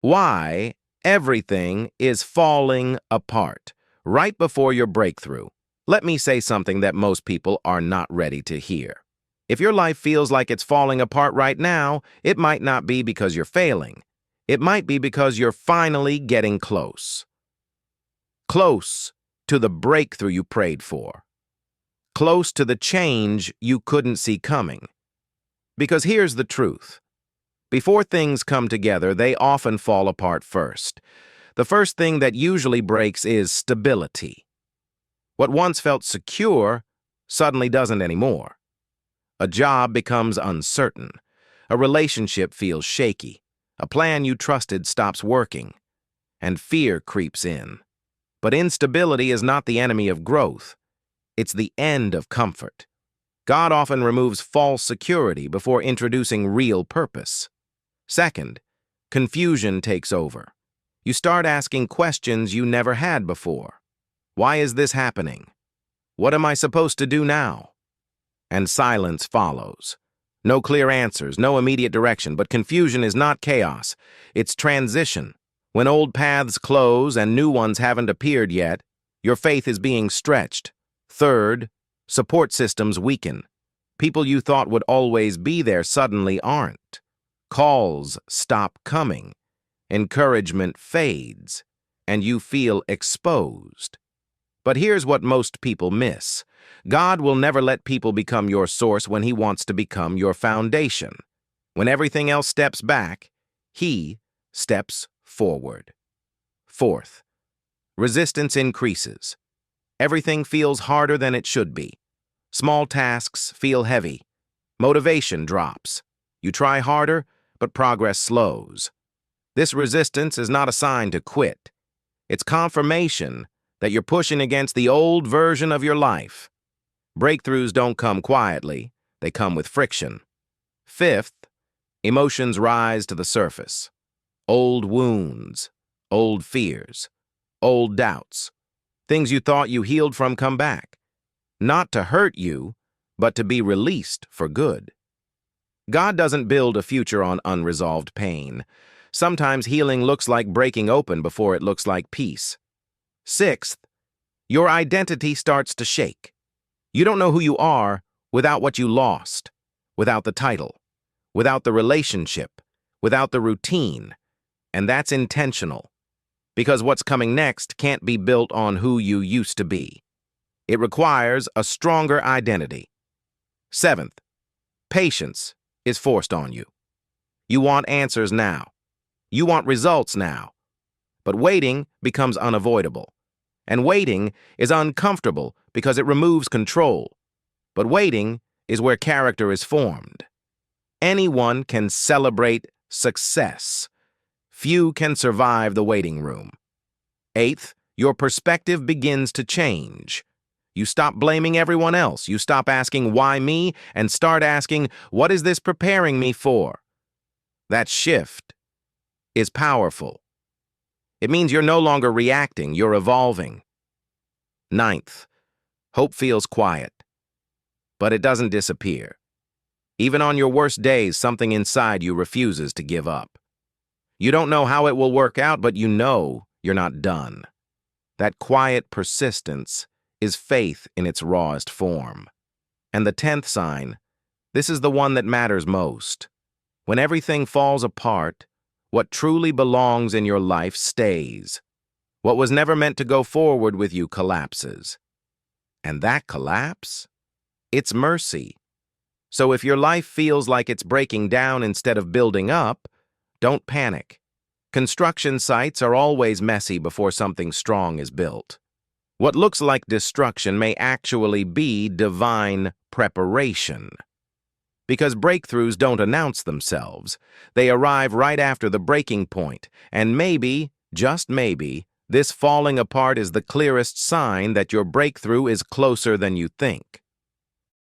Why everything is falling apart right before your breakthrough. Let me say something that most people are not ready to hear. If your life feels like it's falling apart right now, it might not be because you're failing. It might be because you're finally getting close. Close to the breakthrough you prayed for. Close to the change you couldn't see coming. Because here's the truth. Before things come together, they often fall apart first. The first thing that usually breaks is stability. What once felt secure suddenly doesn't anymore. A job becomes uncertain. A relationship feels shaky. A plan you trusted stops working. And fear creeps in. But instability is not the enemy of growth. It's the end of comfort. God often removes false security before introducing real purpose. Second, confusion takes over. You start asking questions you never had before. Why is this happening? What am I supposed to do now? And silence follows. No clear answers, no immediate direction, but confusion is not chaos. It's transition. When old paths close and new ones haven't appeared yet, your faith is being stretched. Third, support systems weaken. People you thought would always be there suddenly aren't. Calls stop coming. Encouragement fades, and you feel exposed. But here's what most people miss. God will never let people become your source when He wants to become your foundation. When everything else steps back, He steps forward. Fourth, resistance increases. Everything feels harder than it should be. Small tasks feel heavy. Motivation drops. You try harder, but progress slows. This resistance is not a sign to quit. It's confirmation that you're pushing against the old version of your life. Breakthroughs don't come quietly, they come with friction. Fifth, emotions rise to the surface. Old wounds, old fears, old doubts. Things you thought you healed from come back. Not to hurt you, but to be released for good. God doesn't build a future on unresolved pain. Sometimes healing looks like breaking open before it looks like peace. Sixth, your identity starts to shake. You don't know who you are without what you lost, without the title, without the relationship, without the routine. And that's intentional, because what's coming next can't be built on who you used to be. It requires a stronger identity. Seventh, patience is forced on you. You want answers now. You want results now. But waiting becomes unavoidable. And waiting is uncomfortable because it removes control. But waiting is where character is formed. Anyone can celebrate success. Few can survive the waiting room. Eighth, your perspective begins to change. You stop blaming everyone else. You stop asking, why me? And start asking, what is this preparing me for? That shift is powerful. It means you're no longer reacting, you're evolving. Ninth, hope feels quiet, but it doesn't disappear. Even on your worst days, something inside you refuses to give up. You don't know how it will work out, but you know you're not done. That quiet persistence is faith in its rawest form. And the 10th sign, this is the one that matters most. When everything falls apart, what truly belongs in your life stays. What was never meant to go forward with you collapses. And that collapse? It's mercy. So if your life feels like it's breaking down instead of building up, don't panic. Construction sites are always messy before something strong is built. What looks like destruction may actually be divine preparation. Because breakthroughs don't announce themselves. They arrive right after the breaking point, and maybe, just maybe, this falling apart is the clearest sign that your breakthrough is closer than you think.